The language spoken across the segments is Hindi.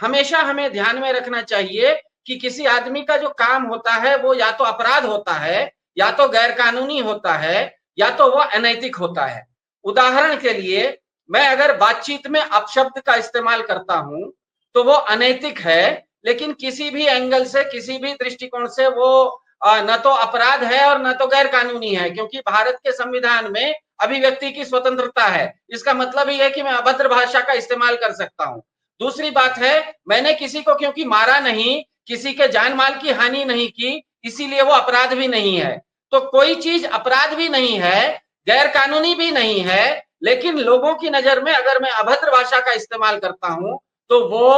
हमेशा हमें ध्यान में रखना चाहिए कि किसी आदमी का जो काम होता है वो या तो अपराध होता है, या तो गैर कानूनी होता है, या तो वो अनैतिक होता है। उदाहरण के लिए, मैं अगर बातचीत में अपशब्द का इस्तेमाल करता हूं तो वो अनैतिक है, लेकिन किसी भी एंगल से, किसी भी दृष्टिकोण से वो न तो अपराध है और न तो गैर कानूनी है, क्योंकि भारत के संविधान में अभिव्यक्ति की स्वतंत्रता है। इसका मतलब ही है कि मैं अभद्र भाषा का इस्तेमाल कर सकता हूं। दूसरी बात है, मैंने किसी को क्योंकि मारा नहीं, किसी के जान माल की हानि नहीं की, इसीलिए वो अपराध भी नहीं है। तो कोई चीज अपराध भी नहीं है, गैर कानूनी भी नहीं है, लेकिन लोगों की नजर में अगर मैं अभद्र भाषा का इस्तेमाल करता हूं तो वो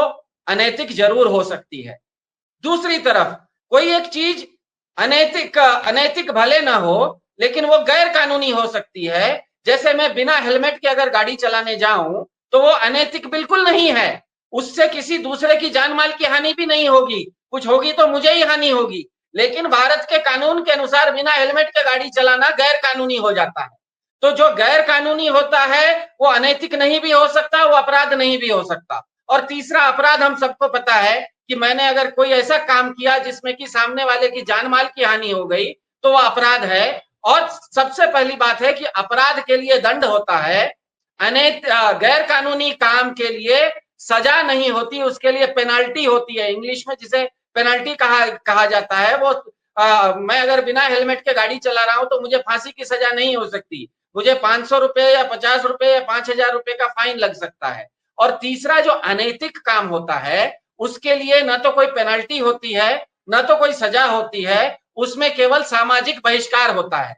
अनैतिक जरूर हो सकती है। दूसरी तरफ कोई एक चीज अनैतिक अनैतिक भले ना हो, लेकिन वो गैर कानूनी हो सकती है। जैसे मैं बिना हेलमेट के अगर गाड़ी चलाने जाऊं तो वो अनैतिक बिल्कुल नहीं है। उससे किसी दूसरे की जान माल की हानि भी नहीं होगी, कुछ होगी तो मुझे ही हानि होगी, लेकिन भारत के कानून के अनुसार बिना हेलमेट के गाड़ी चलाना गैर कानूनी हो जाता है। तो जो गैर कानूनी होता है वो अनैतिक नहीं भी हो सकता, वो अपराध नहीं भी हो सकता। और तीसरा अपराध हम सबको पता है कि मैंने अगर कोई ऐसा काम किया जिसमें कि सामने वाले की जान माल की हानि हो गई तो वह अपराध है। और सबसे पहली बात है कि अपराध के लिए दंड होता है, गैर कानूनी काम के लिए सजा नहीं होती, उसके लिए पेनाल्टी होती है। इंग्लिश में जिसे पेनाल्टी कहा जाता है, वो मैं अगर बिना हेलमेट के गाड़ी चला रहा हूं तो मुझे फांसी की सजा नहीं हो सकती, मुझे 500 रुपए या 50 रुपए या 5,000 रुपए का फाइन लग सकता है। और तीसरा जो अनैतिक काम होता है उसके लिए न तो कोई पेनल्टी होती है, न तो कोई सजा होती है, उसमें केवल सामाजिक बहिष्कार होता है।